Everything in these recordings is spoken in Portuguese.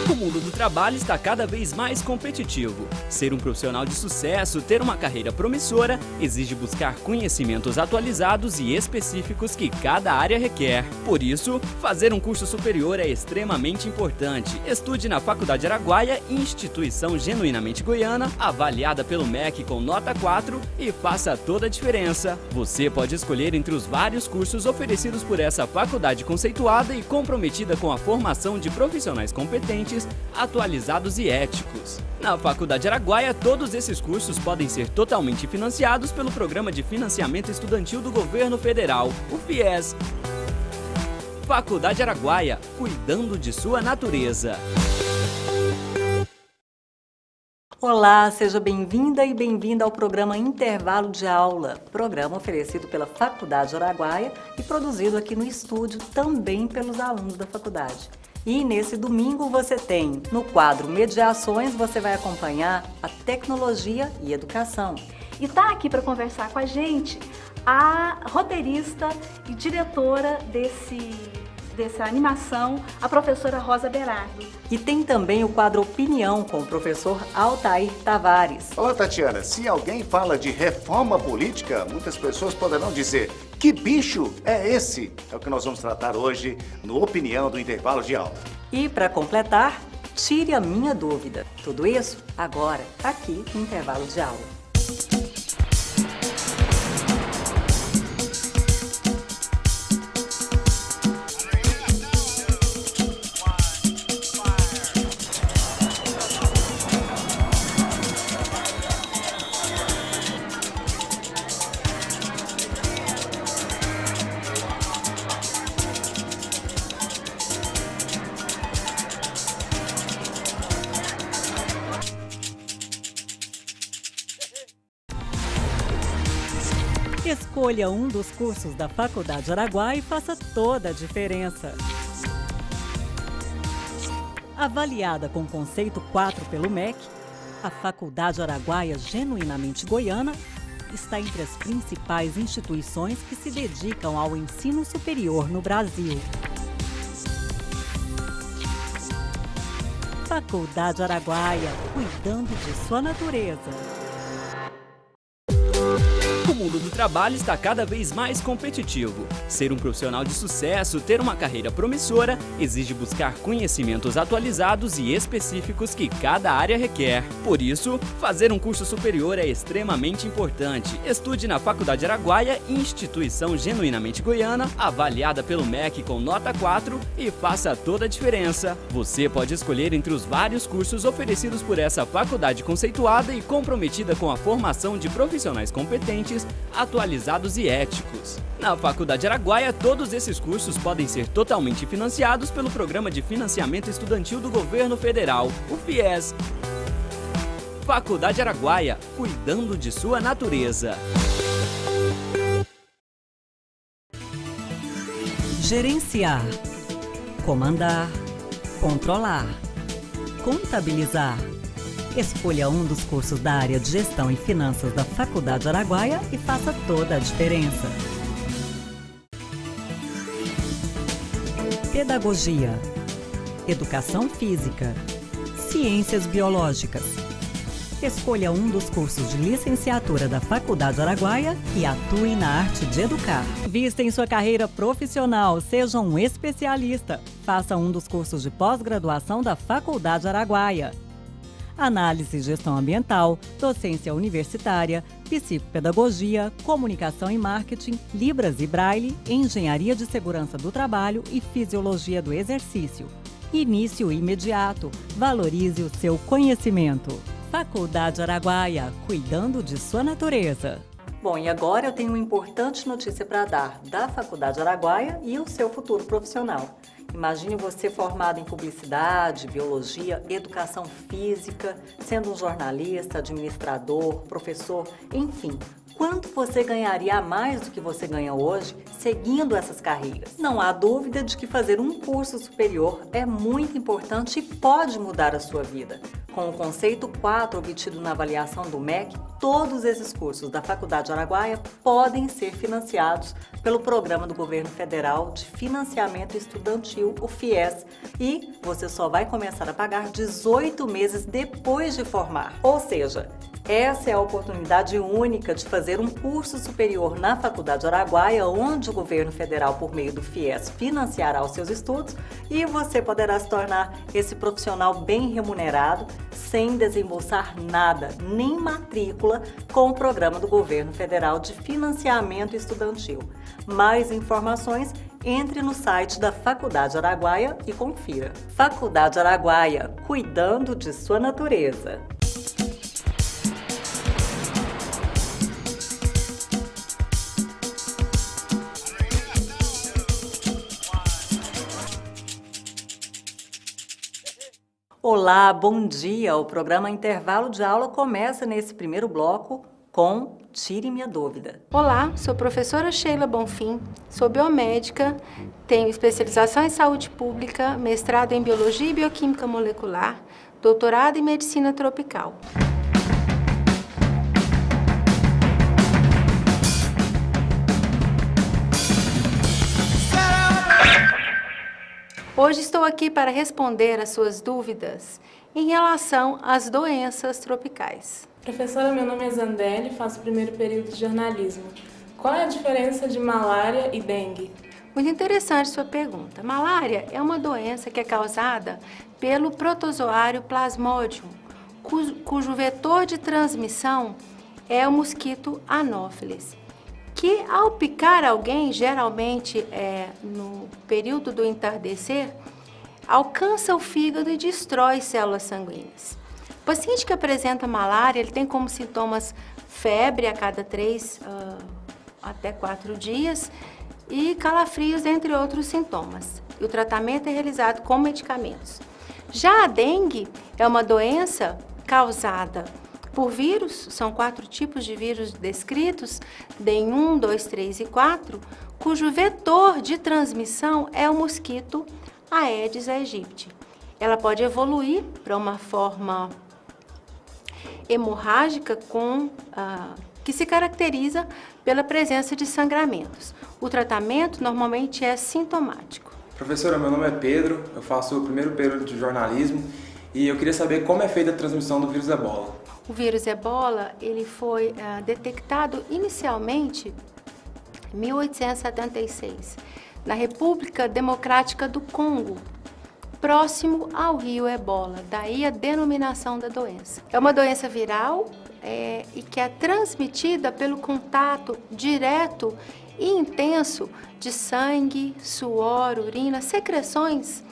O mundo do trabalho está cada vez mais competitivo. Ser um profissional de sucesso, ter uma carreira promissora, exige buscar conhecimentos atualizados e específicos que cada área requer. Por isso, fazer um curso superior é extremamente importante. Estude na Faculdade Araguaia, instituição genuinamente goiana, avaliada pelo MEC com nota 4 e faça toda a diferença. Você pode escolher entre os vários cursos oferecidos por essa faculdade conceituada e comprometida com a formação de profissionais competentes, atualizados e éticos. Na Faculdade Araguaia, todos esses cursos podem ser totalmente financiados pelo Programa de Financiamento Estudantil do Governo Federal, o FIES. Faculdade Araguaia, cuidando de sua natureza. Olá, seja bem-vinda e bem-vindo ao programa Intervalo de Aula, programa oferecido pela Faculdade Araguaia e produzido aqui no estúdio também pelos alunos da faculdade. E nesse domingo você tem, no quadro Mediações, você vai acompanhar a tecnologia e educação. E está aqui para conversar com a gente a roteirista e diretora dessa animação, a professora Rosa Berardo. E tem também o quadro Opinião com o professor Altair Tavares. Olá, Tatiana. Se alguém fala de reforma política, muitas pessoas poderão dizer: que bicho é esse? É o que nós vamos tratar hoje no Opinião do Intervalo de Aula. E para completar, tire a minha dúvida. Tudo isso agora, aqui no Intervalo de Aula. Escolha um dos cursos da Faculdade Araguaia e faça toda a diferença. Avaliada com conceito 4 pelo MEC, a Faculdade Araguaia Genuinamente Goiana está entre as principais instituições que se dedicam ao ensino superior no Brasil. Faculdade Araguaia, cuidando de sua natureza. O mundo do trabalho está cada vez mais competitivo. Ser um profissional de sucesso, ter uma carreira promissora, exige buscar conhecimentos atualizados e específicos que cada área requer. Por isso, fazer um curso superior é extremamente importante. Estude na Faculdade Araguaia, instituição genuinamente goiana, avaliada pelo MEC com nota 4 e faça toda a diferença. Você pode escolher entre os vários cursos oferecidos por essa faculdade conceituada e comprometida com a formação de profissionais competentes, atualizados e éticos. Na Faculdade Araguaia, todos esses cursos podem ser totalmente financiados pelo Programa de Financiamento Estudantil do Governo Federal, o FIES. Faculdade Araguaia, cuidando de sua natureza. Gerenciar, comandar, controlar, contabilizar. Escolha um dos cursos da área de Gestão e Finanças da Faculdade Araguaia e faça toda a diferença. Pedagogia, Educação Física, Ciências Biológicas. Escolha um dos cursos de licenciatura da Faculdade Araguaia e atue na arte de educar. Vista em sua carreira profissional, seja um especialista. Faça um dos cursos de pós-graduação da Faculdade Araguaia. Análise e Gestão Ambiental, Docência Universitária, Psicopedagogia, Comunicação e Marketing, Libras e Braille, Engenharia de Segurança do Trabalho e Fisiologia do Exercício. Início imediato. Valorize o seu conhecimento. Faculdade Araguaia, cuidando de sua natureza. Bom, e agora eu tenho uma importante notícia para dar da Faculdade Araguaia e o seu futuro profissional. Imagine você formado em publicidade, biologia, educação física, sendo um jornalista, administrador, professor, enfim. Quanto você ganharia a mais do que você ganha hoje seguindo essas carreiras? Não há dúvida de que fazer um curso superior é muito importante e pode mudar a sua vida. com o conceito 4 obtido na avaliação do MEC, todos esses cursos da Faculdade Araguaia podem ser financiados pelo Programa do Governo Federal de Financiamento Estudantil, o FIES, e você só vai começar a pagar 18 meses depois de formar. Ou seja, essa é a oportunidade única de fazer um curso superior na Faculdade Araguaia, onde o governo federal, por meio do FIES, financiará os seus estudos e você poderá se tornar esse profissional bem remunerado, sem desembolsar nada, nem matrícula, com o programa do governo federal de financiamento estudantil. Mais informações, entre no site da Faculdade Araguaia e confira. Faculdade Araguaia, cuidando de sua natureza. Olá, bom dia! O programa Intervalo de Aula começa nesse primeiro bloco com Tire Minha Dúvida. Olá, sou professora Sheila Bonfim, sou biomédica, tenho especialização em saúde pública, mestrado em biologia e bioquímica molecular, doutorado em medicina tropical. Hoje estou aqui para responder às suas dúvidas em relação às doenças tropicais. Professora, meu nome é Zandeli, faço o primeiro período de jornalismo. Qual é a diferença de malária e dengue? Muito interessante sua pergunta. Malária é uma doença que é causada pelo protozoário Plasmodium, cujo vetor de transmissão é o mosquito Anopheles, que ao picar alguém, geralmente no período do entardecer, alcança o fígado e destrói células sanguíneas. O paciente que apresenta malária, ele tem como sintomas febre a cada 3 até 4 dias e calafrios, entre outros sintomas. E o tratamento é realizado com medicamentos. Já a dengue é uma doença causada por vírus, são 4 tipos de vírus descritos, DEN 1, 2, 3 e 4, cujo vetor de transmissão é o mosquito Aedes aegypti. Ela pode evoluir para uma forma hemorrágica que se caracteriza pela presença de sangramentos. O tratamento normalmente é sintomático. Professora, meu nome é Pedro, eu faço o primeiro período de jornalismo e eu queria saber como é feita a transmissão do vírus Ebola. O vírus Ebola, ele foi detectado inicialmente em 1876, na República Democrática do Congo, próximo ao rio Ebola, daí a denominação da doença. É uma doença viral e que é transmitida pelo contato direto e intenso de sangue, suor, urina, secreções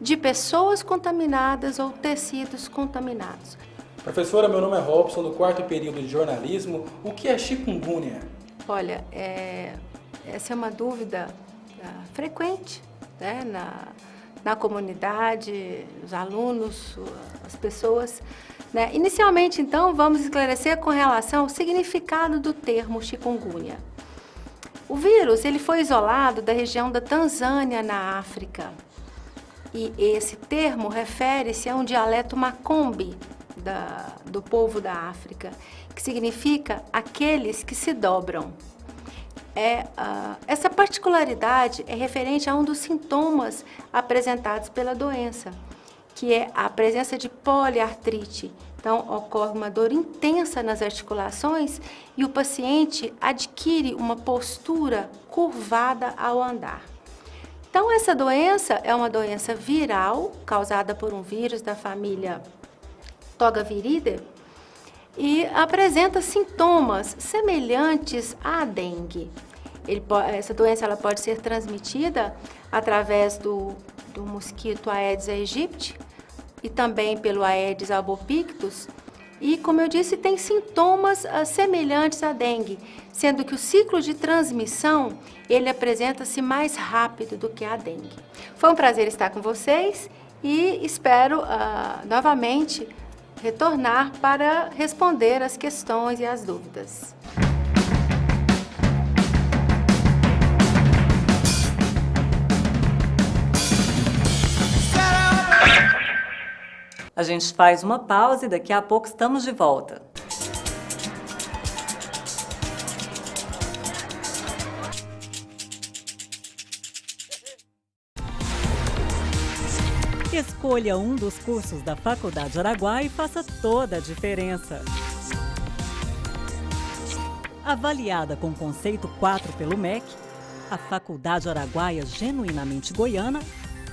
de pessoas contaminadas ou tecidos contaminados. Professora, meu nome é Robson, do 4º período de jornalismo. O que é chikungunya? Olha, essa é uma dúvida frequente, né, na comunidade, os alunos, as pessoas, né? Inicialmente, então, vamos esclarecer com relação ao significado do termo chikungunya. O vírus ele foi isolado da região da Tanzânia, na África. E esse termo refere-se a um dialeto macombe do povo da África, que significa aqueles que se dobram. Essa particularidade é referente a um dos sintomas apresentados pela doença, que é a presença de poliartrite. Então, ocorre uma dor intensa nas articulações e o paciente adquire uma postura curvada ao andar. Então, essa doença é uma doença viral, causada por um vírus da família Togaviridae, e apresenta sintomas semelhantes à dengue. Essa doença ela pode ser transmitida através do mosquito Aedes aegypti e também pelo Aedes albopictus. E, como eu disse, tem sintomas semelhantes à dengue, sendo que o ciclo de transmissão ele apresenta-se mais rápido do que a dengue. Foi um prazer estar com vocês e espero novamente retornar para responder as questões e as dúvidas. A gente faz uma pausa e daqui a pouco estamos de volta. Escolha um dos cursos da Faculdade Araguaia e faça toda a diferença. Avaliada com conceito 4 pelo MEC, a Faculdade Araguaia Genuinamente Goiana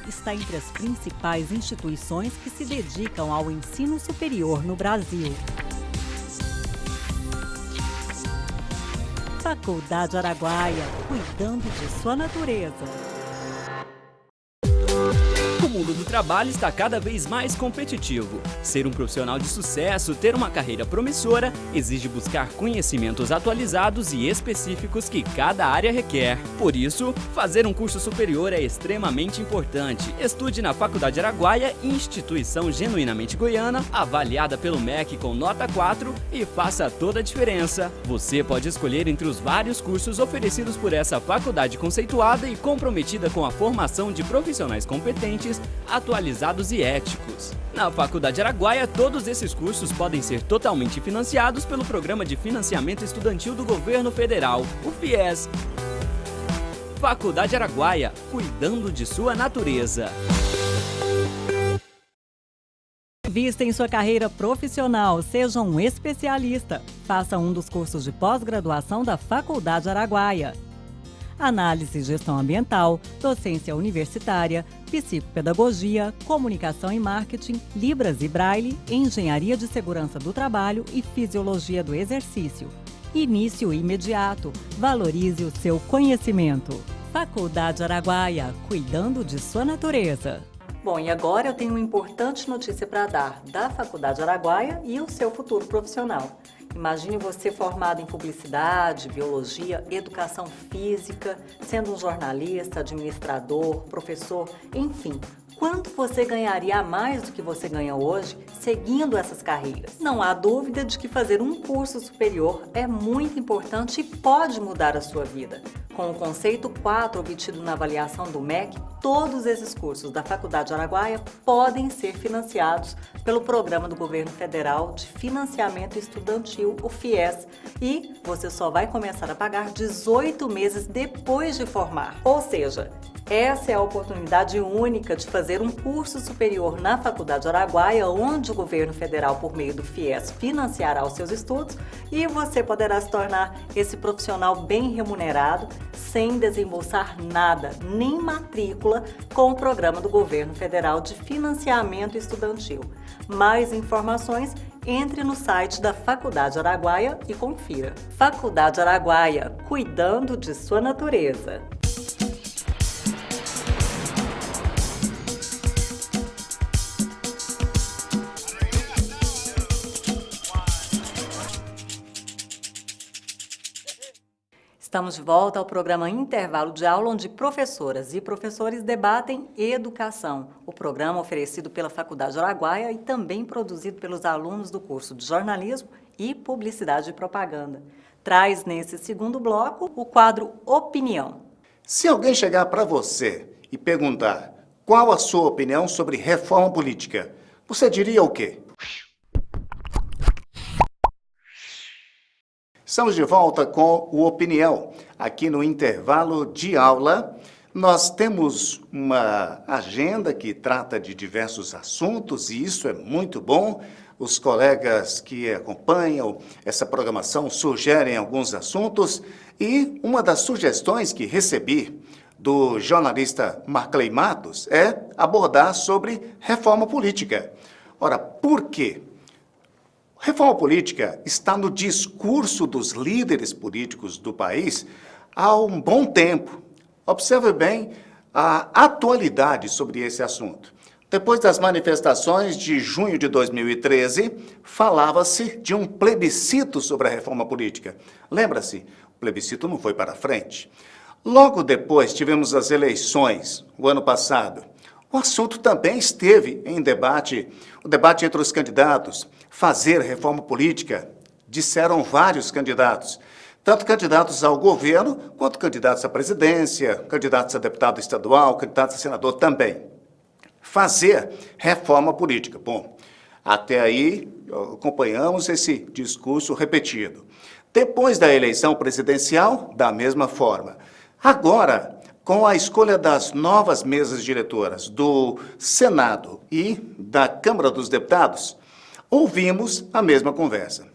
está entre as principais instituições que se dedicam ao ensino superior no Brasil. Faculdade Araguaia, cuidando de sua natureza. O mundo do trabalho está cada vez mais competitivo. Ser um profissional de sucesso, ter uma carreira promissora, exige buscar conhecimentos atualizados e específicos que cada área requer. Por isso, fazer um curso superior é extremamente importante. Estude na Faculdade Araguaia, instituição genuinamente goiana, avaliada pelo MEC com nota 4 e faça toda a diferença. Você pode escolher entre os vários cursos oferecidos por essa faculdade conceituada e comprometida com a formação de profissionais competentes, atualizados e éticos. Na Faculdade Araguaia, todos esses cursos podem ser totalmente financiados pelo Programa de Financiamento Estudantil do Governo Federal, o FIES. Faculdade Araguaia, cuidando de sua natureza. Invista em sua carreira profissional, seja um especialista. Faça um dos cursos de pós-graduação da Faculdade Araguaia. Análise e gestão ambiental, docência universitária, psicopedagogia, comunicação e marketing, Libras e Braille, engenharia de segurança do trabalho e fisiologia do exercício. Início imediato. Valorize o seu conhecimento. Faculdade Araguaia, cuidando de sua natureza. Bom, e agora eu tenho uma importante notícia para dar da Faculdade Araguaia e o seu futuro profissional. Imagine você formado em publicidade, biologia, educação física, sendo um jornalista, administrador, professor, enfim. Quanto você ganharia a mais do que você ganha hoje seguindo essas carreiras? Não há dúvida de que fazer um curso superior é muito importante e pode mudar a sua vida. Com o conceito 4 obtido na avaliação do MEC, todos esses cursos da Faculdade Araguaia podem ser financiados pelo Programa do Governo Federal de Financiamento Estudantil, o FIES, e você só vai começar a pagar 18 meses depois de formar. Ou seja, essa é a oportunidade única de fazer um curso superior na Faculdade Araguaia, onde o governo federal, por meio do FIES, financiará os seus estudos e você poderá se tornar esse profissional bem remunerado, sem desembolsar nada, nem matrícula, com o programa do governo federal de financiamento estudantil. Mais informações, entre no site da Faculdade Araguaia e confira. Faculdade Araguaia, cuidando de sua natureza. Estamos de volta ao programa Intervalo de Aula, onde professoras e professores debatem educação. O programa oferecido pela Faculdade Araguaia e também produzido pelos alunos do curso de Jornalismo e Publicidade e Propaganda. Traz nesse segundo bloco o quadro Opinião. Se alguém chegar para você e perguntar qual a sua opinião sobre reforma política, você diria o quê? Estamos de volta com o Opinião. Aqui no intervalo de aula, nós temos uma agenda que trata de diversos assuntos e isso é muito bom. Os colegas que acompanham essa programação sugerem alguns assuntos e uma das sugestões que recebi do jornalista Marcley Matos é abordar sobre reforma política. Ora, por quê? Reforma política está no discurso dos líderes políticos do país há um bom tempo. Observe bem a atualidade sobre esse assunto. Depois das manifestações de junho de 2013, falava-se de um plebiscito sobre a reforma política. Lembra-se? O plebiscito não foi para frente. Logo depois tivemos as eleições, o ano passado. O assunto também esteve em debate, o debate entre os candidatos. Fazer reforma política, disseram vários candidatos, tanto candidatos ao governo, quanto candidatos à presidência, candidatos a deputado estadual, candidatos a senador também. Fazer reforma política. Bom, Até aí, acompanhamos esse discurso repetido. Depois da eleição presidencial, da mesma forma. Agora, com a escolha das novas mesas diretoras do Senado e da Câmara dos Deputados, ouvimos a mesma conversa.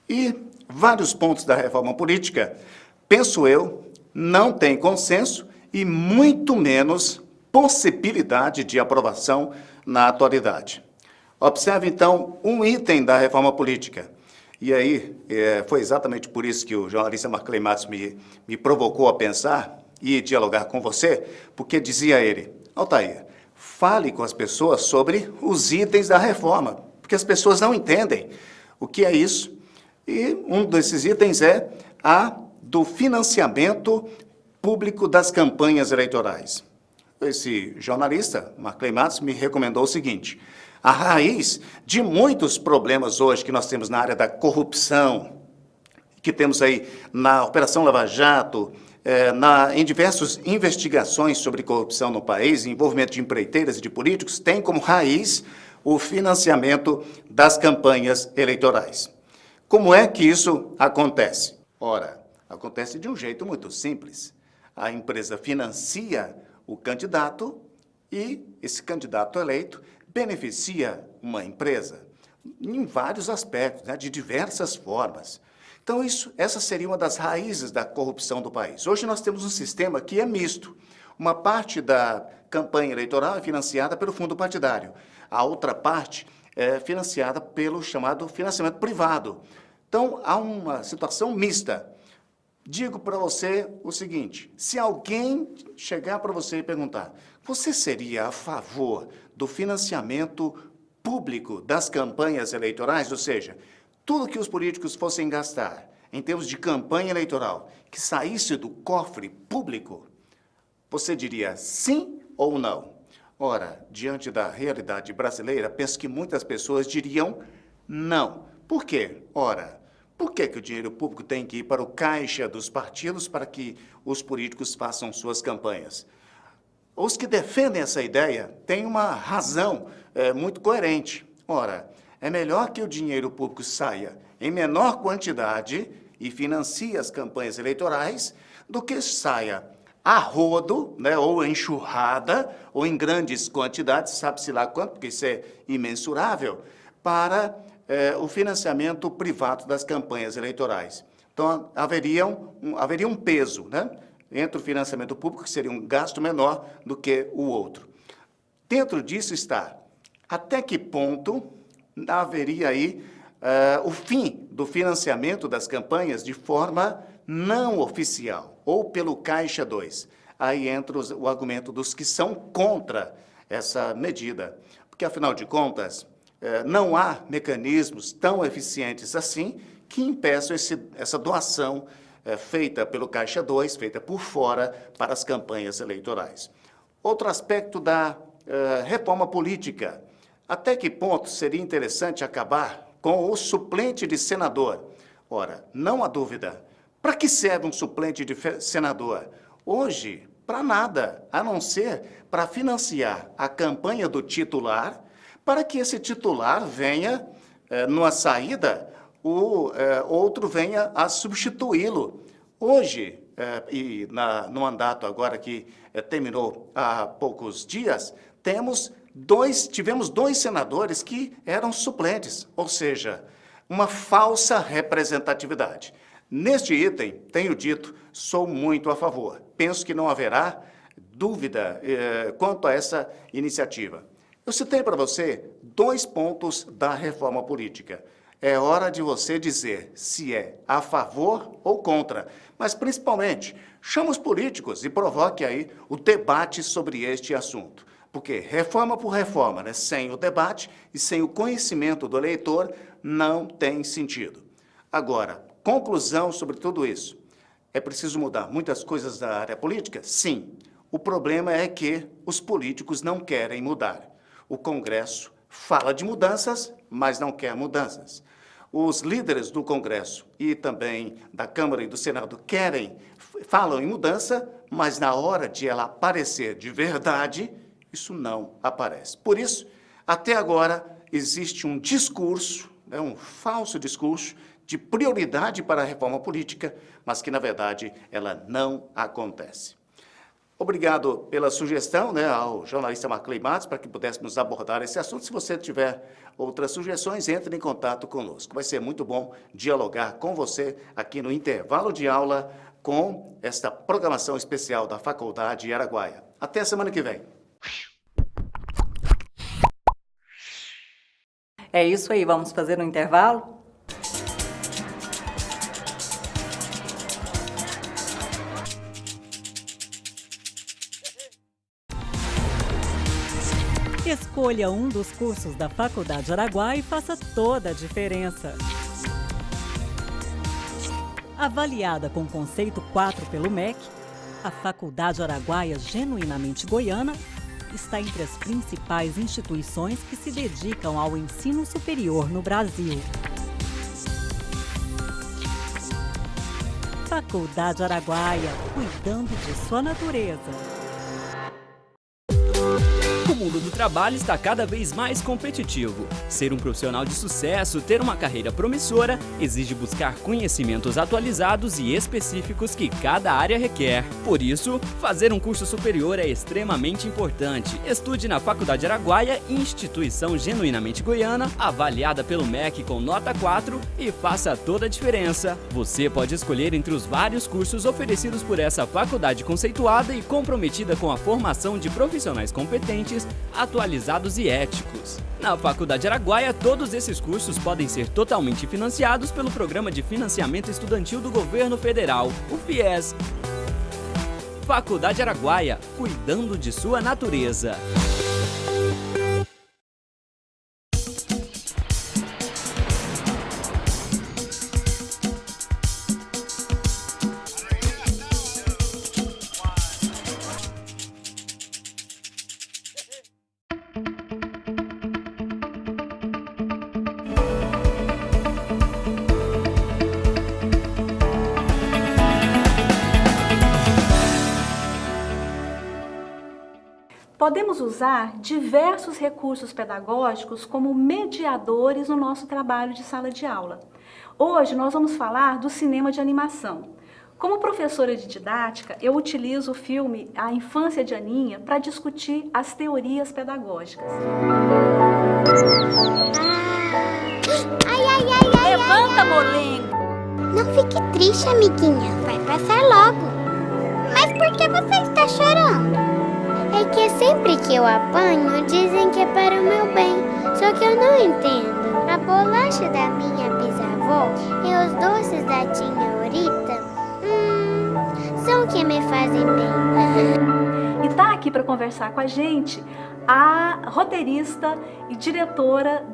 E vários pontos da reforma política, penso eu, não têm consenso e muito menos possibilidade de aprovação na atualidade. Observe, então, um item da reforma política. E aí, foi exatamente por isso que o jornalista Marclay Matos me provocou a pensar e dialogar com você, porque dizia ele: Altair, fale com as pessoas sobre os itens da reforma, porque as pessoas não entendem o que é isso. E um desses itens é a do financiamento público das campanhas eleitorais. Esse jornalista, Marclay Matos, me recomendou o seguinte: a raiz de muitos problemas hoje que nós temos na área da corrupção, que temos aí na Operação Lava Jato, em diversas investigações sobre corrupção no país, envolvimento de empreiteiras e de políticos, tem como raiz o financiamento das campanhas eleitorais. Como é que isso acontece? Ora, acontece de um jeito muito simples. A empresa financia o candidato e esse candidato eleito beneficia uma empresa em vários aspectos, né, de diversas formas. Então, essa seria uma das raízes da corrupção do país. Hoje nós temos um sistema que é misto. Uma parte da campanha eleitoral é financiada pelo fundo partidário. A outra parte é financiada pelo chamado financiamento privado. Então, há uma situação mista. Digo para você o seguinte: se alguém chegar para você e perguntar, você seria a favor do financiamento público das campanhas eleitorais, ou seja, tudo que os políticos fossem gastar em termos de campanha eleitoral, que saísse do cofre público, você diria sim ou não? Ora, diante da realidade brasileira, penso que muitas pessoas diriam não. Por quê? Ora, por que o dinheiro público tem que ir para o caixa dos partidos para que os políticos façam suas campanhas? Os que defendem essa ideia têm uma razão muito coerente. Ora, é melhor que o dinheiro público saia em menor quantidade e financie as campanhas eleitorais do que saia a rodo, né, ou enxurrada, ou em grandes quantidades, sabe-se lá quanto, porque isso é imensurável, para o financiamento privado das campanhas eleitorais. Então, haveria um peso, né, entre o financiamento público, que seria um gasto menor do que o outro. Dentro disso está, até que ponto haveria aí o fim do financiamento das campanhas de forma não oficial, ou pelo Caixa 2. Aí entra o argumento dos que são contra essa medida, porque, afinal de contas, não há mecanismos tão eficientes assim que impeçam essa doação feita pelo Caixa 2, feita por fora, para as campanhas eleitorais. Outro aspecto da reforma política: até que ponto seria interessante acabar com o suplente de senador? Ora, não há dúvida. Para que serve um suplente de senador? Hoje, para nada, a não ser para financiar a campanha do titular, para que esse titular venha, numa saída, o outro venha a substituí-lo. Hoje, no mandato agora que terminou há poucos dias, tivemos dois senadores que eram suplentes, ou seja, uma falsa representatividade. Neste item, tenho dito, sou muito a favor. Penso que não haverá dúvida quanto a essa iniciativa. Eu citei para você 2 pontos da reforma política. É hora de você dizer se é a favor ou contra, mas principalmente chame os políticos e provoque aí o debate sobre este assunto. Porque reforma por reforma, né, sem o debate e sem o conhecimento do eleitor, não tem sentido. Agora, conclusão sobre tudo isso: é preciso mudar muitas coisas da área política? Sim. O problema é que os políticos não querem mudar. O Congresso fala de mudanças, mas não quer mudanças. Os líderes do Congresso e também da Câmara e do Senado falam em mudança, mas na hora de ela aparecer de verdade, isso não aparece. Por isso, até agora, existe um discurso, um falso discurso de prioridade para a reforma política, mas que, na verdade, ela não acontece. Obrigado pela sugestão, ao jornalista Marcley Matos, para que pudéssemos abordar esse assunto. Se você tiver outras sugestões, entre em contato conosco. Vai ser muito bom dialogar com você aqui no intervalo de aula com esta programação especial da Faculdade Araguaia. Até a semana que vem. É isso aí, vamos fazer um intervalo? Escolha um dos cursos da Faculdade Araguaia e faça toda a diferença. Avaliada com conceito 4 pelo MEC, a Faculdade Araguaia Genuinamente Goiana está entre as principais instituições que se dedicam ao ensino superior no Brasil. Faculdade Araguaia, cuidando de sua natureza. O mundo do trabalho está cada vez mais competitivo. Ser um profissional de sucesso, ter uma carreira promissora, exige buscar conhecimentos atualizados e específicos que cada área requer. Por isso, fazer um curso superior é extremamente importante. Estude na Faculdade Araguaia, instituição genuinamente goiana, avaliada pelo MEC com nota 4 e faça toda a diferença. Você pode escolher entre os vários cursos oferecidos por essa faculdade conceituada e comprometida com a formação de profissionais competentes, atualizados e éticos. Na Faculdade Araguaia, todos esses cursos podem ser totalmente financiados pelo Programa de Financiamento Estudantil do Governo Federal, o FIES. Faculdade Araguaia, cuidando de sua natureza. Podemos usar diversos recursos pedagógicos como mediadores no nosso trabalho de sala de aula. Hoje nós vamos falar do cinema de animação. Como professora de didática, eu utilizo o filme A Infância de Aninha para discutir as teorias pedagógicas. Levanta, molengo! Não fique triste, amiguinha. Vai passar logo. Mas por que você está chorando? É que sempre que eu apanho, dizem que é para o meu bem. Só que eu não entendo. A bolacha da minha bisavó e os doces da tia Aurita, são que me fazem bem. E está aqui para conversar com a gente a roteirista e diretora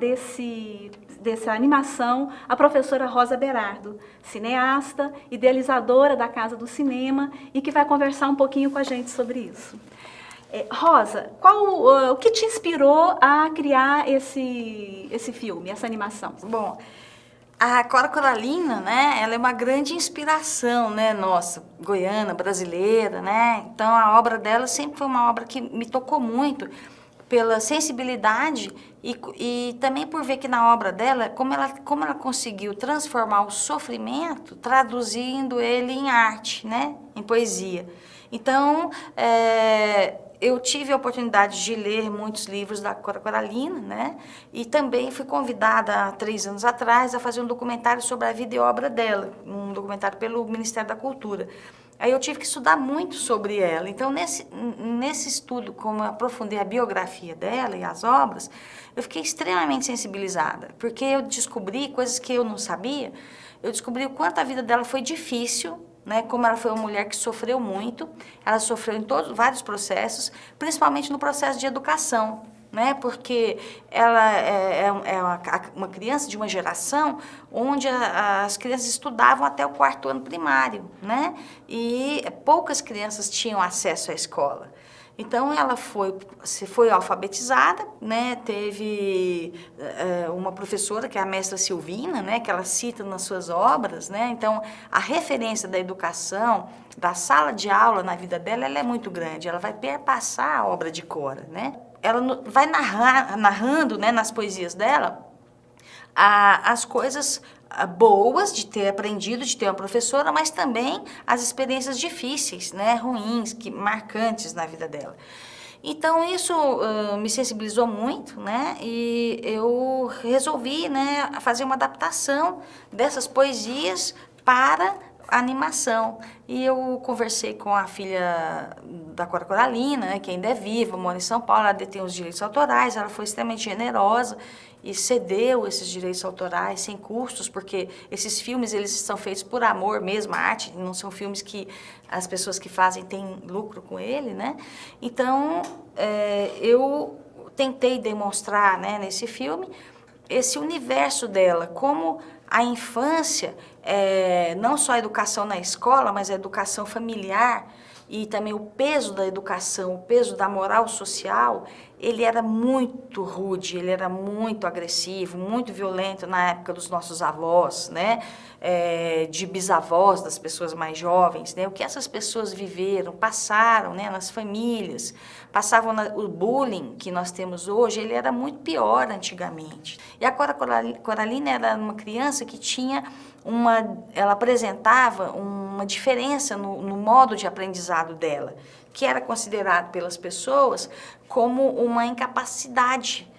dessa animação, a professora Rosa Berardo, cineasta, idealizadora da Casa do Cinema e que vai conversar um pouquinho com a gente sobre isso. Rosa, o que te inspirou a criar esse filme, essa animação? Bom, a Cora Coralina, né, ela é uma grande inspiração, né, nossa, goiana, brasileira, né? Então a obra dela sempre foi uma obra que me tocou muito pela sensibilidade e também por ver que na obra dela, como ela conseguiu transformar o sofrimento, traduzindo ele em arte, né, em poesia. Então, eu tive a oportunidade de ler muitos livros da Cora Coralina, né? E também fui convidada há 3 anos atrás a fazer um documentário sobre a vida e obra dela, um documentário pelo Ministério da Cultura. Aí eu tive que estudar muito sobre ela. Então, nesse estudo, como eu aprofundei a biografia dela e as obras, eu fiquei extremamente sensibilizada, porque eu descobri coisas que eu não sabia. Eu descobri o quanto a vida dela foi difícil, né, como ela foi uma mulher que sofreu muito, ela sofreu em vários processos, principalmente no processo de educação, né, porque ela é uma criança de uma geração onde as crianças estudavam até o 4º ano primário, né, e poucas crianças tinham acesso à escola. Então, ela foi alfabetizada, né? Teve uma professora, que é a mestra Silvina, né? Que ela cita nas suas obras, né? Então, a referência da educação, da sala de aula na vida dela, ela é muito grande. Ela vai perpassar a obra de Cora, né? ela vai narrando, né, nas poesias dela, as coisas boas de ter aprendido, de ter uma professora, mas também as experiências difíceis, né, ruins, marcantes na vida dela. Então, isso me sensibilizou muito, né, e eu resolvi, né, fazer uma adaptação dessas poesias para a animação. E eu conversei com a filha da Cora Coralina, né, que ainda é viva, mora em São Paulo, ela detém os direitos autorais, ela foi extremamente generosa e cedeu esses direitos autorais sem custos, porque esses filmes, eles são feitos por amor mesmo, a arte, não são filmes que as pessoas que fazem têm lucro com ele, né? Então, eu tentei demonstrar, né, nesse filme esse universo dela, como a infância, não só a educação na escola, mas a educação familiar e também o peso da educação, o peso da moral social, ele era muito rude, ele era muito agressivo, muito violento na época dos nossos avós, né? De bisavós, das pessoas mais jovens, né? O que essas pessoas viveram, passaram, né, nas famílias, passavam o bullying que nós temos hoje, ele era muito pior antigamente. E a Cora Coralina era uma criança que tinha ela apresentava uma diferença no modo de aprendizado dela, que era considerado pelas pessoas como uma incapacidade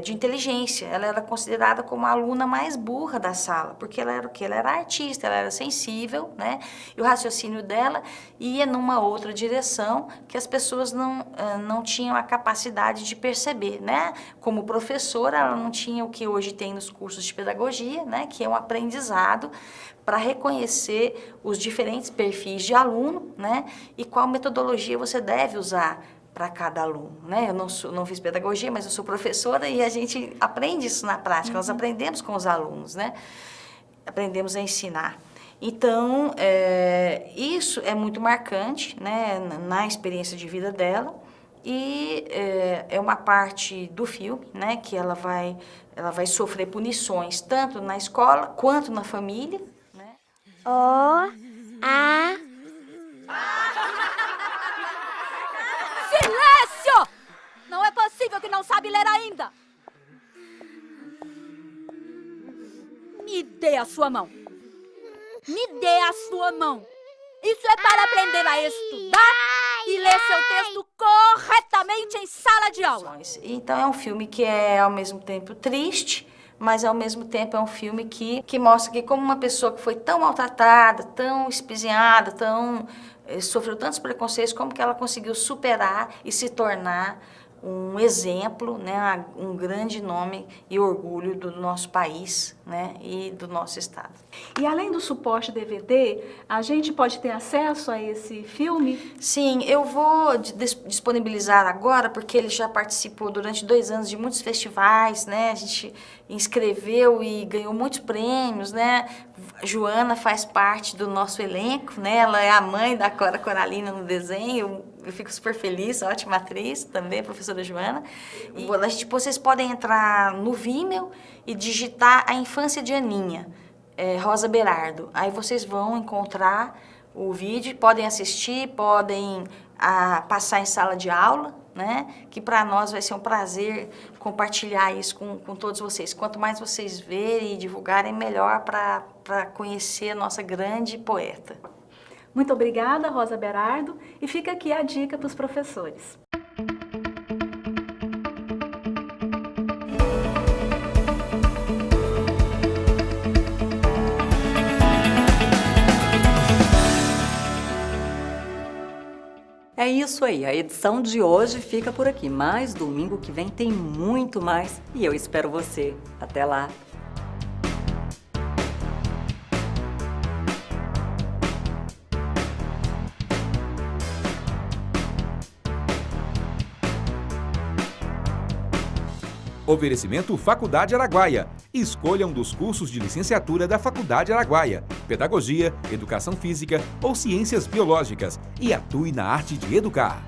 de inteligência. Ela era considerada como a aluna mais burra da sala, porque ela era o quê? Ela era artista, ela era sensível, né? E o raciocínio dela ia numa outra direção que as pessoas não tinham a capacidade de perceber, né? Como professora, ela não tinha o que hoje tem nos cursos de pedagogia, né? Que é um aprendizado para reconhecer os diferentes perfis de aluno, né? E qual metodologia você deve usar para cada aluno, né? Eu não fiz pedagogia, mas eu sou professora e a gente aprende isso na prática, nós aprendemos com os alunos, né? Aprendemos a ensinar. Então, isso é muito marcante, né, na experiência de vida dela e é uma parte do filme, né, que ela vai sofrer punições tanto na escola quanto na família, né? Silêncio! Não é possível que não sabe ler ainda! Me dê a sua mão! Me dê a sua mão! Isso é para aprender a estudar e ler seu texto corretamente em sala de aula. Então é um filme que é ao mesmo tempo triste, mas ao mesmo tempo é um filme que mostra que como uma pessoa que foi tão maltratada, tão espizinhada, sofreu tantos preconceitos, como que ela conseguiu superar e se tornar um exemplo, né, um grande nome e orgulho do nosso país, né, e do nosso estado. E além do suporte DVD, a gente pode ter acesso a esse filme? Sim, eu vou disponibilizar agora, porque ele já participou durante 2 anos de muitos festivais, né, a gente inscreveu e ganhou muitos prêmios, né, Joana faz parte do nosso elenco, né, ela é a mãe da Cora Coralina no desenho, eu fico super feliz, ótima atriz também, professora Joana. E vocês podem entrar no Vimeo e digitar A Infância de Aninha, Rosa Berardo. Aí vocês vão encontrar o vídeo, podem assistir, podem passar em sala de aula, né? Que para nós vai ser um prazer compartilhar isso com todos vocês. Quanto mais vocês verem e divulgarem, melhor para conhecer a nossa grande poeta. Muito obrigada, Rosa Berardo, e fica aqui a dica para os professores. É isso aí, a edição de hoje fica por aqui, mas domingo que vem tem muito mais e eu espero você. Até lá! Oferecimento Faculdade Araguaia. Escolha um dos cursos de licenciatura da Faculdade Araguaia, Pedagogia, Educação Física ou Ciências Biológicas e atue na arte de educar.